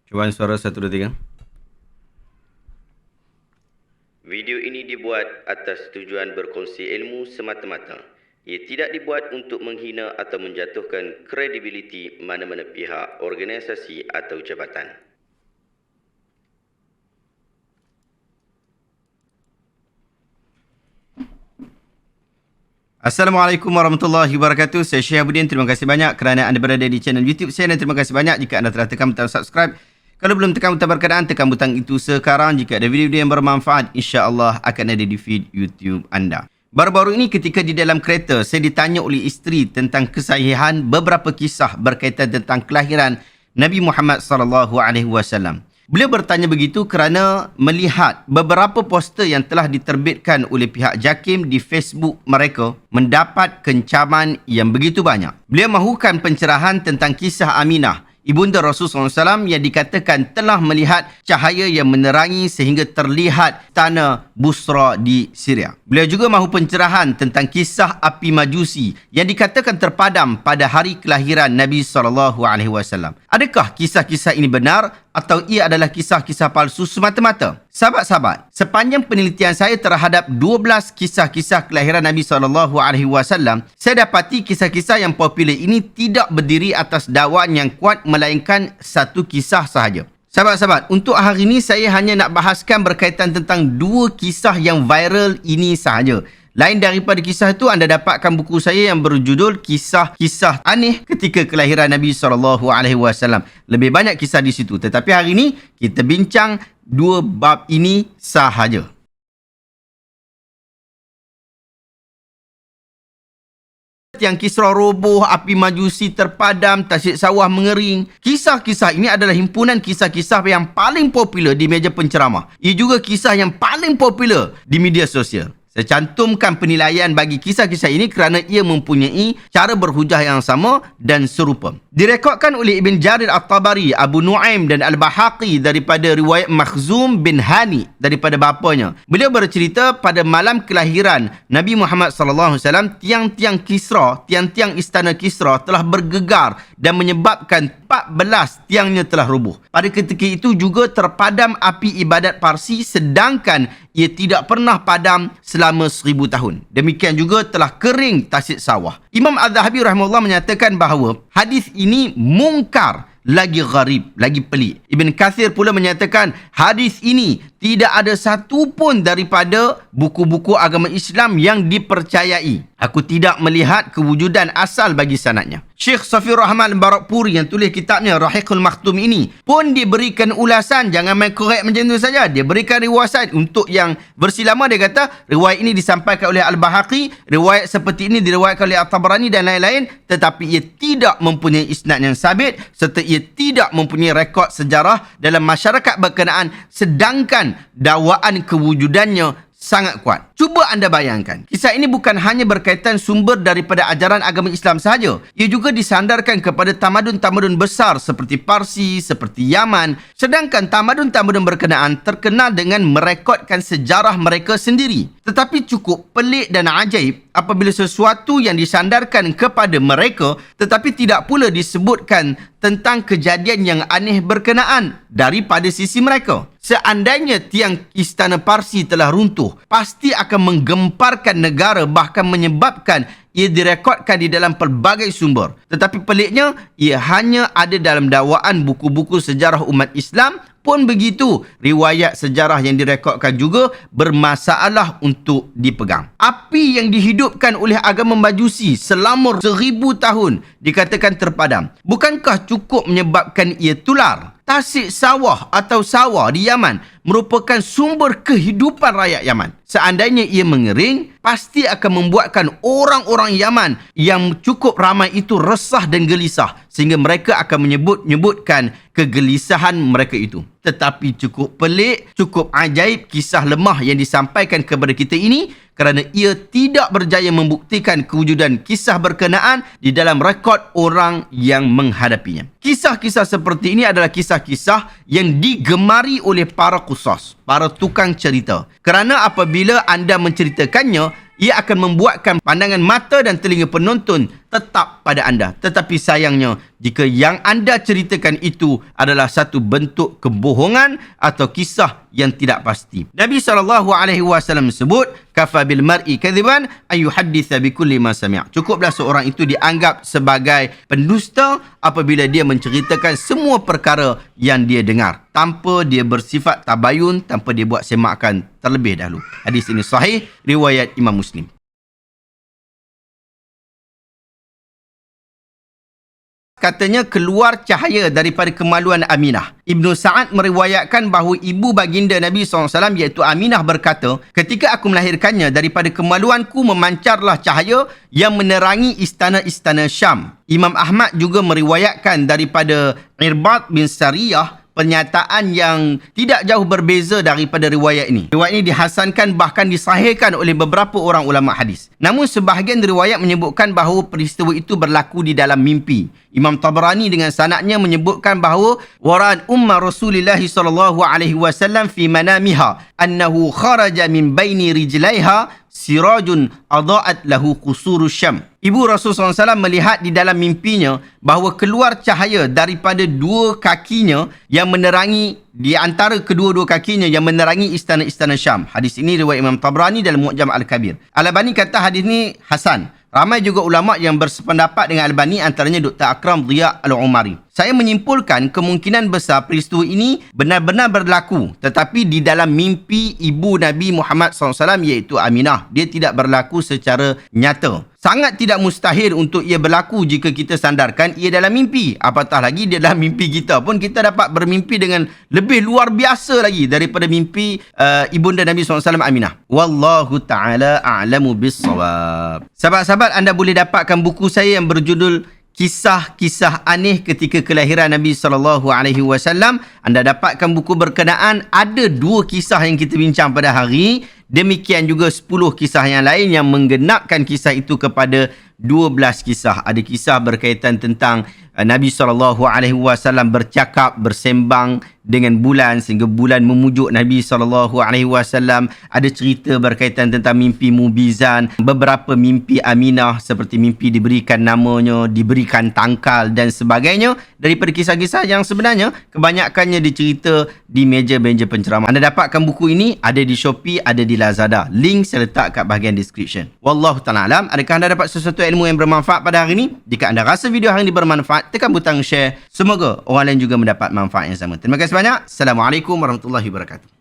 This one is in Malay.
Cubaan suara 1, 2, 3. Video ini dibuat atas tujuan berkongsi ilmu semata-mata. Ia tidak dibuat untuk menghina atau menjatuhkan kredibiliti mana-mana pihak, organisasi atau jabatan. Assalamualaikum warahmatullahi wabarakatuh. Saya Syihabuddin. Terima kasih banyak kerana anda berada di channel YouTube saya, dan terima kasih banyak jika anda telah tekan butang subscribe. Kalau belum tekan butang berkenaan, tekan butang itu sekarang. Jika ada video-video yang bermanfaat, insya-Allah akan ada di feed YouTube anda. Baru-baru ini ketika di dalam kereta, saya ditanya oleh isteri tentang kesahihan beberapa kisah berkaitan tentang kelahiran Nabi Muhammad sallallahu alaihi wasallam. Beliau bertanya begitu kerana melihat beberapa poster yang telah diterbitkan oleh pihak JAKIM di Facebook mereka mendapat kencaman yang begitu banyak. Beliau mahukan pencerahan tentang kisah Aminah, ibunda Rasulullah SAW, yang dikatakan telah melihat cahaya yang menerangi sehingga terlihat tanah Busra di Syria. Beliau juga mahu pencerahan tentang kisah api Majusi yang dikatakan terpadam pada hari kelahiran Nabi SAW. Adakah kisah-kisah ini benar atau ia adalah kisah-kisah palsu semata-mata? Sahabat-sahabat, sepanjang penelitian saya terhadap 12 kisah-kisah kelahiran Nabi SAW, saya dapati kisah-kisah yang popular ini tidak berdiri atas dakwaan yang kuat melainkan satu kisah sahaja. Sahabat-sahabat, untuk hari ini saya hanya nak bahaskan berkaitan tentang 2 kisah yang viral ini sahaja. Lain daripada kisah itu, anda dapatkan buku saya yang berjudul Kisah-Kisah Aneh Ketika Kelahiran Nabi SAW. Lebih banyak kisah di situ. Tetapi hari ini, kita bincang 2 bab ini sahaja. Tiang Kisra roboh, api Majusi terpadam, tasik sawah mengering. Kisah-kisah ini adalah himpunan kisah-kisah yang paling popular di meja penceramah. Ia juga kisah yang paling popular di media sosial. Saya cantumkan penilaian bagi kisah-kisah ini kerana ia mempunyai cara berhujah yang sama dan serupa. Direkodkan oleh Ibn Jarir At-Tabari, Abu Nuaim dan Al-Bahaqi daripada riwayat Makhzum bin Hani daripada bapanya. Beliau bercerita pada malam kelahiran Nabi Muhammad SAW, tiang-tiang Kisra, tiang-tiang istana Kisra telah bergegar dan menyebabkan 14 tiangnya telah roboh. Pada ketika itu juga terpadam api ibadat Parsi, sedangkan ia tidak pernah padam selama 1000 tahun. Demikian juga telah kering tasik sawah. Imam Az-Zahabi rahimahullah menyatakan bahawa hadis ini mungkar, lagi gharib, lagi pelik. Ibn Kathir pula menyatakan hadis ini tidak ada satu pun daripada buku-buku agama Islam yang dipercayai. Aku tidak melihat kewujudan asal bagi sanadnya. Syekh Safiur Rahman Barakpuri yang tulis kitabnya Rahiqul Makhtum ini pun diberikan ulasan, jangan main korek macam tu saja. Dia berikan riwayat untuk yang bersilama. Dia kata riwayat ini disampaikan oleh Al-Bahaqi, riwayat seperti ini diriwayatkan oleh At-Tabarani dan lain-lain, tetapi ia tidak mempunyai isnad yang sabit serta ia tidak mempunyai rekod sejarah dalam masyarakat berkenaan, sedangkan dakwaan kewujudannya sangat kuat. Cuba anda bayangkan, kisah ini bukan hanya berkaitan sumber daripada ajaran agama Islam sahaja. Ia juga disandarkan kepada tamadun-tamadun besar seperti Parsi, seperti Yaman. Sedangkan tamadun-tamadun berkenaan terkenal dengan merekodkan sejarah mereka sendiri. Tetapi cukup pelik dan ajaib apabila sesuatu yang disandarkan kepada mereka tetapi tidak pula disebutkan tentang kejadian yang aneh berkenaan daripada sisi mereka. Seandainya tiang istana Parsi telah runtuh, pasti akan menggemparkan negara, bahkan menyebabkan ia direkodkan di dalam pelbagai sumber. Tetapi peliknya, ia hanya ada dalam dakwaan buku-buku sejarah umat Islam. Pun begitu, riwayat sejarah yang direkodkan juga bermasalah untuk dipegang. Api yang dihidupkan oleh agama Majusi selama 1000 tahun dikatakan terpadam. Bukankah cukup menyebabkan ia tular? Tasik sawah atau sawah di Yaman merupakan sumber kehidupan rakyat Yaman. Seandainya ia mengering, pasti akan membuatkan orang-orang Yaman yang cukup ramai itu resah dan gelisah, sehingga mereka akan menyebut-nyebutkan kegelisahan mereka itu. Tetapi cukup pelik, cukup ajaib kisah lemah yang disampaikan kepada kita ini kerana ia tidak berjaya membuktikan kewujudan kisah berkenaan di dalam rekod orang yang menghadapinya. Kisah-kisah seperti ini adalah kisah-kisah yang digemari oleh para qusas, para tukang cerita. Kerana apabila anda menceritakannya, ia akan membuatkan pandangan mata dan telinga penonton tetap pada anda. Tetapi sayangnya, jika yang anda ceritakan itu adalah satu bentuk kebohongan atau kisah yang tidak pasti. Nabi SAW sebut, kafa bil mar'i kadhiban ay yuhadditha bi kulli ma sami'. Cukuplah seorang itu dianggap sebagai pendusta apabila dia menceritakan semua perkara yang dia dengar tanpa dia bersifat tabayun, tanpa dia buat semakan terlebih dahulu. Hadis ini sahih riwayat Imam Muslim. Katanya keluar cahaya daripada kemaluan Aminah. Ibnu Sa'ad meriwayatkan bahawa ibu baginda Nabi SAW iaitu Aminah berkata, ketika aku melahirkannya, daripada kemaluanku memancarlah cahaya yang menerangi istana-istana Syam. Imam Ahmad juga meriwayatkan daripada Irbad bin Sariyah pernyataan yang tidak jauh berbeza daripada riwayat ini. Riwayat ini dihasankan bahkan disahihkan oleh beberapa orang ulama hadis. Namun sebahagian riwayat menyebutkan bahawa peristiwa itu berlaku di dalam mimpi. Imam Tabrani dengan sanadnya menyebutkan bahawa wara'an umma Rasulillah sallallahu alaihi wasallam fi manamiha annahu kharaja min baini rijlaiha sirajun adha'at lahu qusurus Syam. Ibu Rasulullah SAW melihat di dalam mimpinya bahawa keluar cahaya daripada dua kakinya yang menerangi, di antara kedua-dua kakinya yang menerangi istana-istana Syam. Hadis ini riwayat Imam Tabrani dalam Mu'jam Al-Kabir. Al-Albani kata hadis ini hasan. Ramai juga ulama yang bersependapat dengan Al-Albani, antaranya Dr. Akram Dhiya Al-Umari. Saya menyimpulkan kemungkinan besar peristiwa ini benar-benar berlaku, tetapi di dalam mimpi ibu Nabi Muhammad SAW iaitu Aminah. Dia tidak berlaku secara nyata. Sangat tidak mustahil untuk ia berlaku jika kita sandarkan ia dalam mimpi. Apatah lagi dia dalam mimpi kita pun kita dapat bermimpi dengan lebih luar biasa lagi daripada mimpi ibunda Nabi SAW Aminah. Wallahu ta'ala a'lamu bis-shawab. Sahabat-sahabat, anda boleh dapatkan buku saya yang berjudul Kisah-kisah aneh ketika kelahiran Nabi SAW. Anda dapatkan buku berkenaan. Ada 2 kisah yang kita bincang pada hari. Demikian juga 10 kisah yang lain yang menggenapkan kisah itu kepada 12 kisah. Ada kisah berkaitan tentang Nabi SAW bercakap, bersembang dengan bulan sehingga bulan memujuk Nabi SAW. Ada cerita berkaitan tentang mimpi Mubizan, beberapa mimpi Aminah seperti mimpi diberikan namanya, diberikan tangkal dan sebagainya. Daripada kisah-kisah yang sebenarnya kebanyakannya dicerita di meja-meja penceramah. Anda dapatkan buku ini ada di Shopee, ada di Lazada. Link saya letak kat bahagian description. Wallahu ta'ala alam. Adakah anda dapat sesuatu ilmu yang bermanfaat pada hari ini? Jika anda rasa video hari ini bermanfaat, tekan butang share. Semoga orang lain juga mendapat manfaat yang sama. Terima kasih banyak. Assalamualaikum warahmatullahi wabarakatuh.